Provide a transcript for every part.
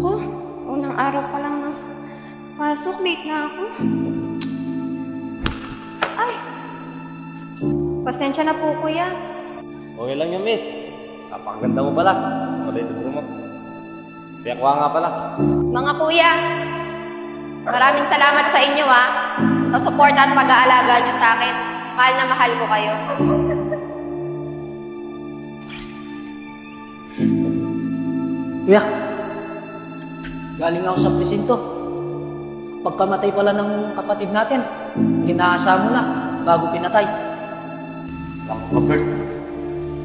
Naku, unang araw pa lang ng pasok, late na ako. Ay! Pasensya na po, kuya. Okay lang yun, miss. Napakaganda mo pala. Pala ito mo. Piyakwa nga pala. Mga kuya, maraming salamat sa inyo sa suporta at pag-aalaga nyo sa akin. Mahal na mahal ko kayo. Kuya, galing ako sa presinto. Pagkamatay pala ng kapatid natin, ginaasa mo na bago pinatay. Alam mo, Robert.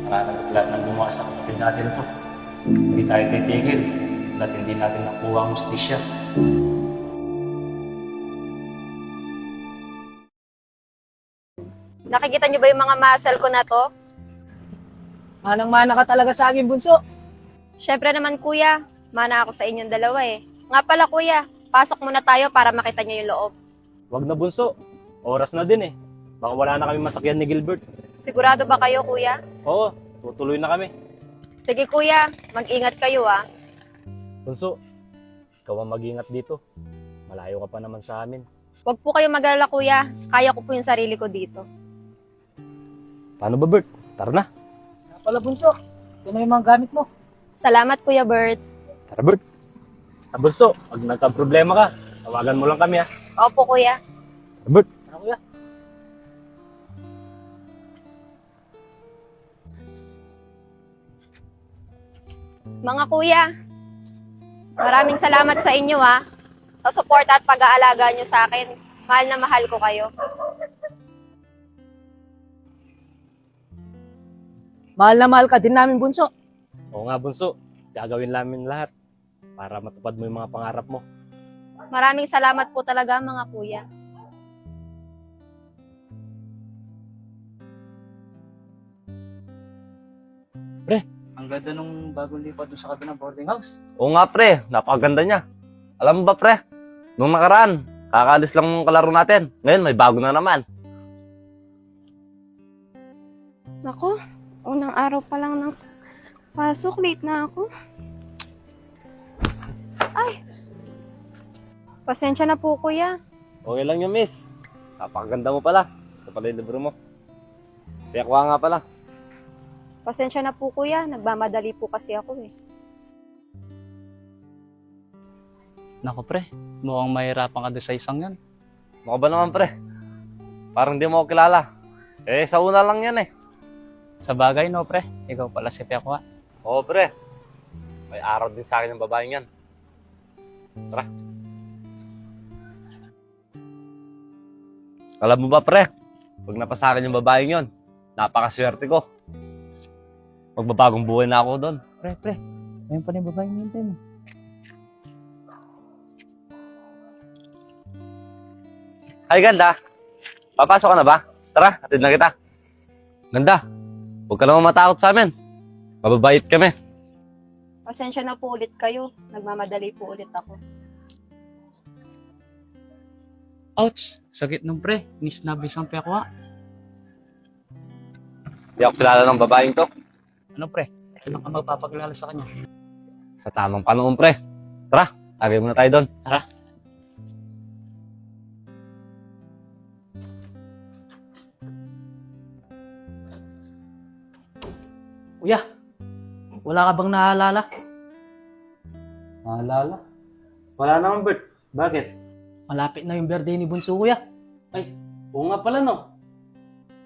Maraming lahat ng gumawa sa kapatid natin ito. Hindi tayo titigil at hindi natin nakuha ang hustisya. Nakikita nyo ba yung mga muscle ko na to? Manang-mana ka talaga sa akin, bunso. Syempre naman kuya, mana ako sa inyong dalawa eh. Nga pala kuya, pasok muna tayo para makita nyo yung loob. Wag na, bunso. Oras na din eh. Baka wala na kami masakyan ni Gilbert. Sigurado ba kayo kuya? Oo, tutuloy na kami. Sige kuya, mag-ingat kayo Bunso, ikaw ang mag-ingat dito. Malayo ka pa naman sa amin. Huwag po kayo mag-alala kuya, kaya ko po yung sarili ko dito. Paano ba, Bert? Tara na. Kaya pala, bunso. Ito na yung mga gamit mo. Salamat kuya Bert. Tara, Bert. Basta, bunso, pag nagka-problema ka, tawagan mo lang kami, ha. Opo kuya. Tara, Bert. Tara, kuya. Mga kuya, maraming salamat sa inyo sa suporta at pag-aalaga nyo sa akin. Mahal na mahal ko kayo. Mahal na mahal ka din namin, bunso. Oo nga, bunso. Gagawin namin lahat para matupad mo yung mga pangarap mo. Maraming salamat po talaga mga kuya. Ang ganda nung bagong lipat doon sa kabilang boarding house. Oo nga, pre. Napakaganda niya. Alam mo ba, pre? Nung nakaraan, kakaalis lang ng kalaro natin. Ngayon, may bago na naman. Naku, unang araw pa lang ng pasok, late na ako. Ay! Pasensya na po kuya. Okay lang yun, miss. Napakaganda mo pala. Ito pala yung libro mo. Piyakwa nga pala. Pasensya na po kuya, nagmamadali po kasi ako eh. Nako pre, mukhang mahirapan ka doon sa isang yan. Maka ba naman, pre? Parang di mo ako kilala. Eh, sa una lang yan eh. Sa bagay no pre, ikaw pala si Pekwa. Oo, pre. May araw din sa akin ng babaeng yan. Tara. Alam mo ba, pre? Pag napasa akin yung babaeng yon, napakaswerte ko. Magbabagong buhay na ako doon. Pre, ayun pa yung babae nintay mo. Ay, ganda. Papasok ka na ba? Tara, atid na kita. Ganda. Huwag ka naman matakot sa amin. Mababait kami. Pasensya na po ulit kayo, nagmamadali po ulit ako. Ouch! Sakit nung pre, miss na bis ang Pekwa. Hindi ako kilala ng babaeng to. Ano pre, kailan ka magpapakilala sa kanya? Sa tamang panahon, pre. Tara, tagay muna tayo doon. Tara. Kuya, wala ka bang naalala? Naalala? Wala naman, Bert. Bakit? Malapit na yung birthday ni bunso, kuya. Oo nga pala, no.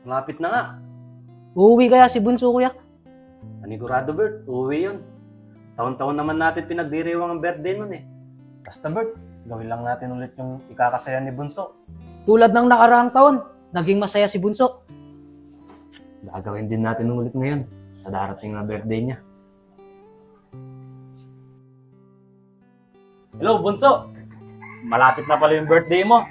Malapit na nga. Uuwi kaya si bunso, kuya? Panigurado, Bert. Uuwi yun. Taon-taon naman natin pinagdiriwang ang birthday nun eh. Basta, Bert, gawin lang natin ulit yung ikakasaya ni Bunso. Tulad ng nakaraang taon, naging masaya si bunso. Gagawin din natin ulit ngayon sa darating na birthday niya. Hello, Bunso! Malapit na pala yung birthday mo.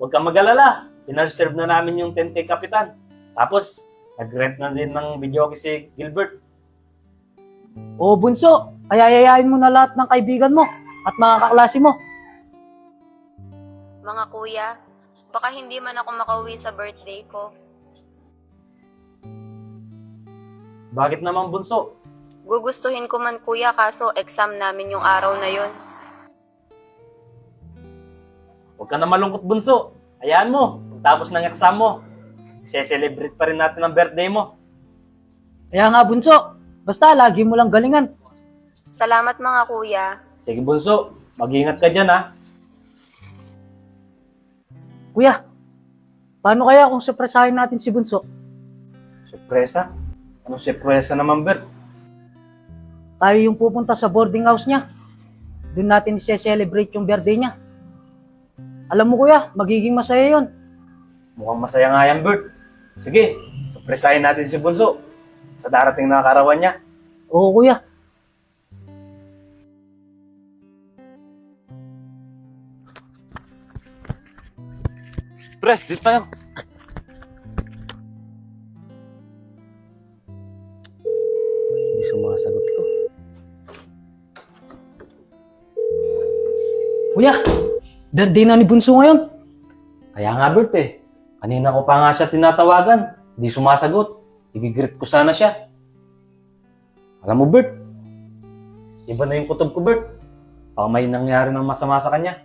Huwag kang mag-alala. Pinarserve na namin yung 10K Kapitan. Tapos, nag-rent na din ng videoke si Gilbert. O bunso, ayayayain mo na lahat ng kaibigan mo at mga kaklase mo. Mga kuya, baka hindi man ako makauwi sa birthday ko. Bakit naman, Bunso? Gugustuhin ko man kuya kaso exam namin yung araw na yun. Huwag ka na malungkot, bunso. Hayaan mo, tapos ng exam mo, i-celebrate pa rin natin ang birthday mo. Kaya nga bunso, basta lagi mo lang galingan. Salamat mga kuya. Sige, bunso. Mag-ingat ka dyan, ha? Kuya, paano kaya kung surpresahin natin si bunso? Surpresa? Anong surpresa naman, Bert? Tayo yung pupunta sa boarding house niya. Doon natin i-celebrate yung birthday niya. Alam mo kuya, magiging masaya yun. Mukhang masaya nga yan, Bert. Sige, surpresahin natin si bunso sa darating na karawan niya. Oo kuya. Pre, dito tayo. Hindi sumasagot ko. Kuya, birthday na ni bunso ngayon. Kaya nga, Bert, eh. Kanina ko pa nga siya tinatawagan. Hindi sumasagot. Igigreet ko sana siya. Alam mo, Bert, iba na yung kutob ko, Bert. Baka may nangyari ng masama sa kanya.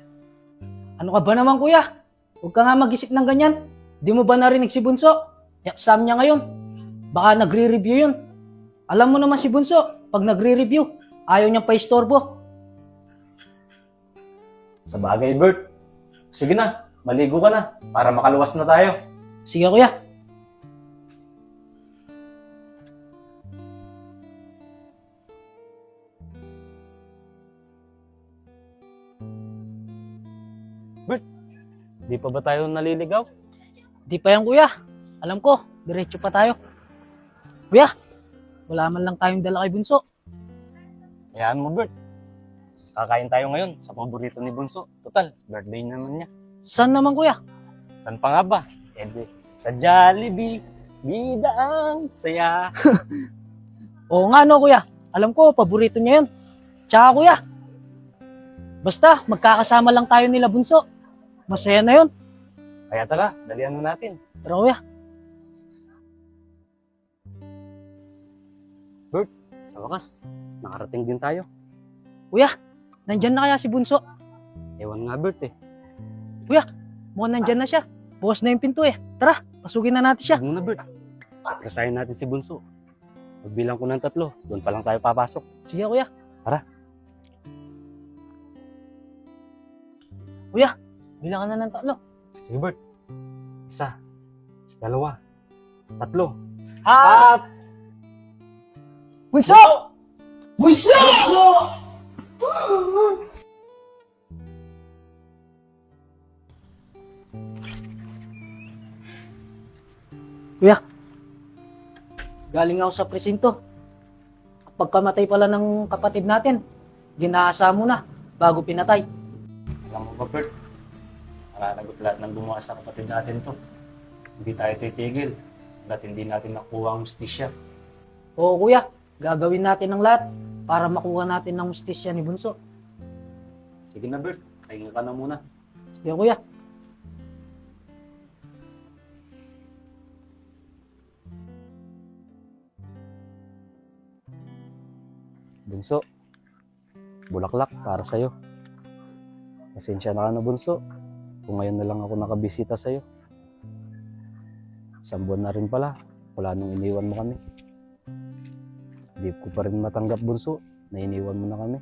Ano ka ba naman kuya? Huwag ka nga mag-isip ng ganyan. Di mo ba narinig si bunso? Exam niya ngayon. Baka nagre-review yun. Alam mo naman si bunso, pag nagre-review, ayaw niyang pa-istorbo. Sa bagay, Bert. Sige na, maligo ka na para makaluwas na tayo. Sige kuya. Di pa ba tayo naliligaw? Di pa yan kuya. Alam ko, diretso pa tayo. Kuya, wala man lang tayong dala kay bunso. Hayaan mo, Bert. Kakain tayo ngayon sa paborito ni Bunso. Total, birthday naman niya. Saan naman kuya? Saan pa nga ba? Ede, sa Jollibee. Bida ang saya. Oo nga no kuya. Alam ko, paborito niya yun. Tsaka kuya, basta magkakasama lang tayo nila bunso. Masaya na yun. Kaya tara, dalian mo natin. Tara kuya. Sa wakas, nakarating din tayo. Kuya, nandyan na kaya si bunso? Ewan nga, Bert, eh. Mukhang nandyan na siya. Bukas na yung pinto eh. Tara, pasukin na natin siya. Huwag muna, Bert. Rasayin natin si Bunso. Magbilang ko ng 3, doon pa lang tayo papasok. Sige kuya. Tara. Kuya, bilangan na ng 3. Sige, Bert. 1, 2, 3. Ah! Bunso! Bunso! Kuya, galing ako sa presinto. Pagkamatay pala ng kapatid natin, ginaasa mo na bago pinatay. Alam mo ba, Bert? Naranagot lahat ng gumawa sa kapatid natin to. Hindi tayo titigil hanggat hindi natin nakuha ang justisya. Oo kuya, gagawin natin ang lahat para makuha natin ng justisya ni Bunso. Sige na, Bert. Pahinga ka na muna. Sige kuya. Bunso, bulaklak para sa'yo. Pasensya na ka na, Bunso. Kung ngayon na lang ako nakabisita sa'yo. 1 buwan na rin pala, wala nung iniwan mo kami. Hindi ko pa rin matanggap, Bunso, na iniwan mo na kami.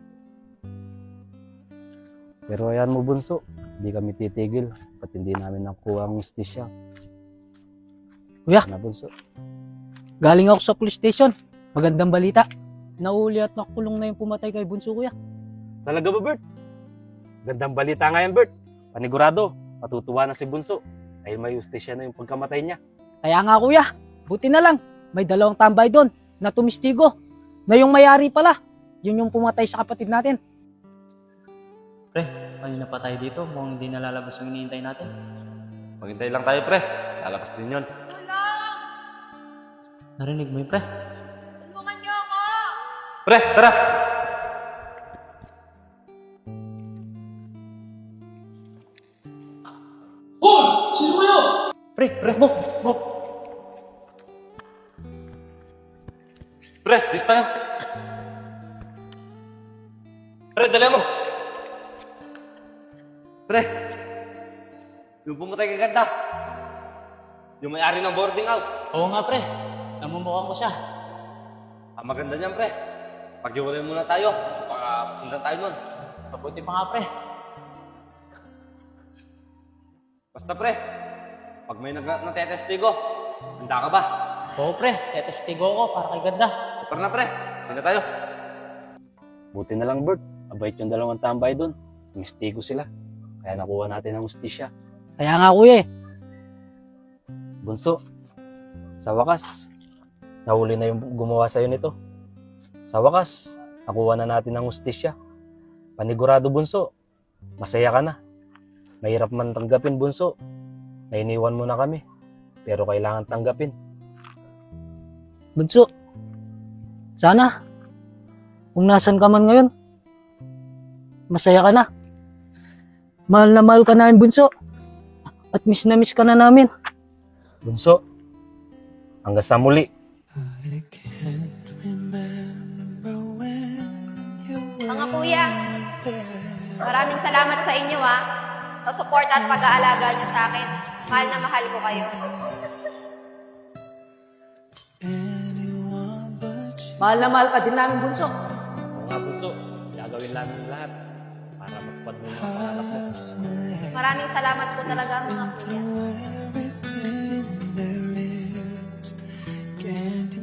Pero ayan mo, Bunso, hindi kami titigil at hindi namin nakuha ang justisya. Kuya. Na, Bunso. Galing ako sa police station. Magandang balita. Nauli at nakulong na yung pumatay kay Bunso kuya. Talaga ba, Bert? Gandang balita nga yan, Bert. Panigurado, matutuwa na si Bunso dahil may justisya na yung pagkamatay niya. Kaya nga kuya, buti na lang. May 2 tambay doon na tumistigo na yung mayari pala. Yun yung pumatay sa kapatid natin. Pre, kanina pa tayo dito. Mukhang hindi nalalabas yung hinihintay natin. Maghintay lang tayo, pre. Lalabas din yun. Narinig mo yun, pre? Tulungan niyo ako! Pre, tara! Pre, mo. Pre, dito tayo. Pre, yung pumatay kay ganda. Yung may-ari ng boarding house. Oo nga pre, namumukha mo siya. Ang maganda niyan, pre. Pag-iwalay muna tayo. Baka masundan tayo nun. Mabuti pa nga pre. Basta, pre. Pag may natetestigo, handa ka ba? Oo pre, tetestigo ko para kay ganda. Tara na, pre. Hindi na tayo. Buti na lang, Bert. Abait yung dalawang tambay doon. Mistigo sila. Kaya nakuha natin ang ustisya. Kaya nga kuya eh. Bunso, sa wakas, nahuli na yung gumawa sa'yo nito. Sa wakas, nakuha na natin ang ustisya. Panigurado, Bunso. Masaya ka na. Mahirap man tanggapin, Bunso. Nainiwan mo na kami. Pero kailangan tanggapin. Bunso, sana, kung nasan ka man ngayon, masaya ka na. Mahal na mahal ka namin, Bunso. At miss na miss ka na namin. Bunso, hanggang sa muli. Mga kuya, maraming salamat sa inyo sa support at pag-aalaga nyo sa akin. Mahal na mahal ko kayo. Mahal na mahal ka din namin, Bunso. Oo nga, Bunso. Gagawin namin lahat para matupad mo yung mga pangarap mo. Maraming salamat po talaga mga kuya. Can't